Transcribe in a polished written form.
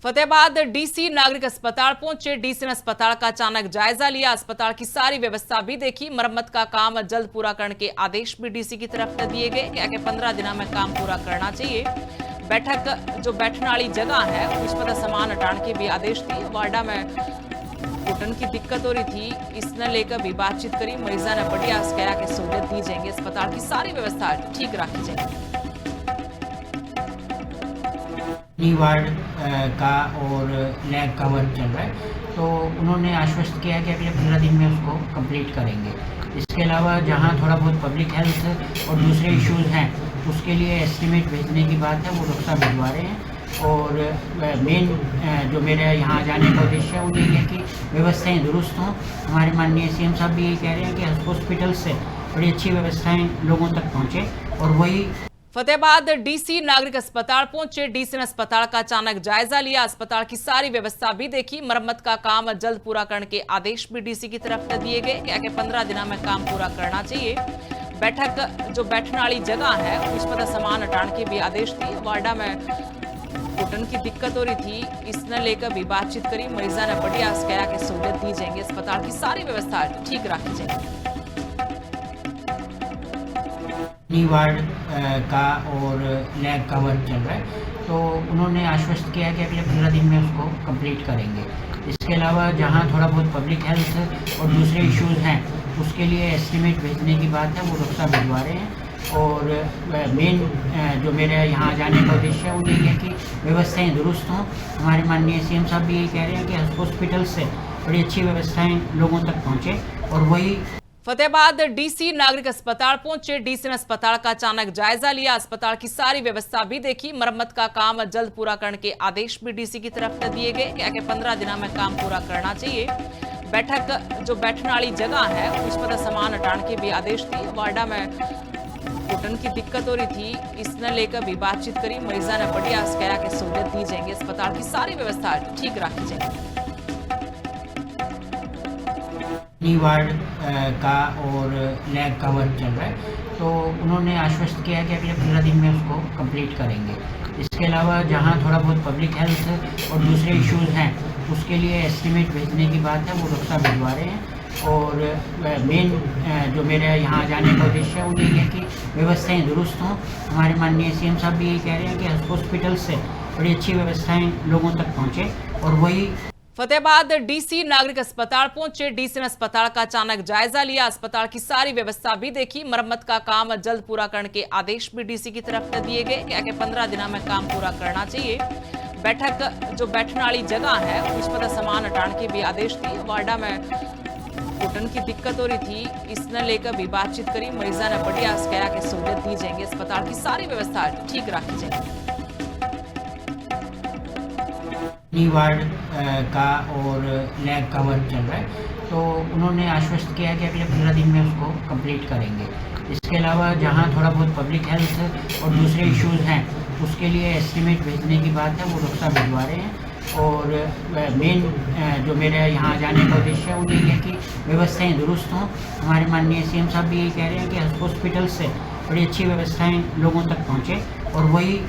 Fatehabad DC नागरिक अस्पताल पहुंचे। डीसी ने अस्पताल का अचानक जायजा लिया, अस्पताल की सारी व्यवस्था भी देखी। मरम्मत का काम जल्द पूरा करने के आदेश भी डीसी की तरफ से दिए गए। क्या 15 दिनों में काम पूरा करना चाहिए। बैठने वाली जगह है उस पर सामान हटाने के भी आदेश दिए। वार्डा में घुटन की दिक्कत हो रही थी, इसने लेकर भी बातचीत करी। मरीजा ने बढ़िया कहा कि सहूलियत दी जाएंगी, अस्पताल की सारी व्यवस्था ठीक रखी जाएगी। वार्ड का और लैब का वर्क चल रहा है, तो उन्होंने आश्वस्त किया कि अगले 15 दिन में उसको कंप्लीट करेंगे। इसके अलावा जहां थोड़ा बहुत पब्लिक हेल्थ और दूसरे इश्यूज हैं, उसके लिए एस्टीमेट भेजने की बात है, वो रुख्सा भिजवा रहे हैं। और मेन जो मेरे यहाँ जाने का उद्देश्य है वो यही है कि व्यवस्थाएं दुरुस्त हों। हमारे माननीय सीएम साहब भी यही कह रहे हैं कि हॉस्पिटल से बड़ी अच्छी व्यवस्थाएं लोगों तक पहुँचे, और वही फतेहाबाद डीसी नागरिक अस्पताल पहुंचे। डीसी ने अस्पताल का अचानक जायजा लिया, अस्पताल की सारी व्यवस्था भी देखी। मरम्मत का काम जल्द पूरा करने के आदेश भी डीसी की तरफ से दिए गए। क्या 15 दिनों में काम पूरा करना चाहिए। बैठने वाली जगह है उस पर सामान हटाने के भी आदेश दिए। वार्डा में घुटन की दिक्कत हो रही थी, इसने लेकर भी बातचीत करी। मरीजा ने बढ़िया कहा कि सहूलियत दी जाएंगी, अस्पताल की सारी व्यवस्था ठीक रखी जाएगी। वार्ड का और लैब का वर्क चल रहा है, तो उन्होंने आश्वस्त किया कि अगले 15 दिन में उसको कंप्लीट करेंगे। इसके अलावा जहां थोड़ा बहुत पब्लिक हेल्थ और दूसरे इश्यूज हैं, उसके लिए एस्टीमेट भेजने की बात है, वो रुख्सा भिजवा रहे हैं। और मेन जो मेरे यहाँ जाने का उद्देश्य है वो यही है कि व्यवस्थाएं दुरुस्त हों। हमारे माननीय सीएम साहब भी यही कह रहे हैं कि हॉस्पिटल से बड़ी अच्छी व्यवस्थाएं लोगों तक पहुँचे, और वही फतेहाबाद डीसी नागरिक अस्पताल पहुंचे। डीसी ने अस्पताल का अचानक जायजा लिया, अस्पताल की सारी व्यवस्था भी देखी। मरम्मत का काम जल्द पूरा करने के आदेश भी डीसी की तरफ से दिए गए। क्या 15 दिनों में काम पूरा करना चाहिए। बैठने वाली जगह है उस पर सामान हटाने के भी आदेश दिए। वार्डा में घुटन की दिक्कत हो रही थी, इसने लेकर भी बातचीत करी। मरीजा ने बढ़िया कहा कि सहूलियत दी जाएंगी, अस्पताल की सारी व्यवस्था ठीक रखी जाएगी। वार्ड का और लैब का वर्क चल रहा है, तो उन्होंने आश्वस्त किया कि अगले 15 दिन में उसको कंप्लीट करेंगे। इसके अलावा जहां थोड़ा बहुत पब्लिक हेल्थ और दूसरे इश्यूज हैं, उसके लिए एस्टीमेट भेजने की बात है, वो रुख्सा भिजवा रहे हैं। और मेन जो मेरे यहाँ जाने का उद्देश्य है वो यही है कि व्यवस्थाएं दुरुस्त हों। हमारे माननीय सीएम साहब भी यही कह रहे हैं कि हॉस्पिटल से बड़ी अच्छी व्यवस्थाएं लोगों तक पहुँचे, और वही फतेहाबाद डीसी नागरिक अस्पताल पहुंचे। डीसी ने अस्पताल का अचानक जायजा लिया, अस्पताल की सारी व्यवस्था भी देखी। मरम्मत का काम जल्द पूरा करने के आदेश भी डीसी की तरफ से दिए गए। क्या 15 दिनों में काम पूरा करना चाहिए। बैठने वाली जगह है उस पर सामान हटाने के भी आदेश दिए। वार्डा में घुटन की दिक्कत हो रही थी, इसने लेकर भी बातचीत करी। मरीजा ने बढ़िया कहा कि सहूलियत दी जाएंगी, अस्पताल की सारी व्यवस्था ठीक रखी जाएगी। वार्ड का और लैब का वर्क चल रहा है, तो उन्होंने आश्वस्त किया कि अगले 15 दिन में उसको कंप्लीट करेंगे। इसके अलावा जहां थोड़ा बहुत पब्लिक हेल्थ और दूसरे इश्यूज हैं, उसके लिए एस्टीमेट भेजने की बात है, वो रुख्सा भिजवा रहे हैं। और मेन जो मेरे यहाँ जाने का उद्देश्य है वो यही है कि व्यवस्थाएं दुरुस्त हों। हमारे माननीय सीएम साहब भी यही कह रहे हैं कि हॉस्पिटल से बड़ी अच्छी व्यवस्थाएं लोगों तक पहुँचे, और वही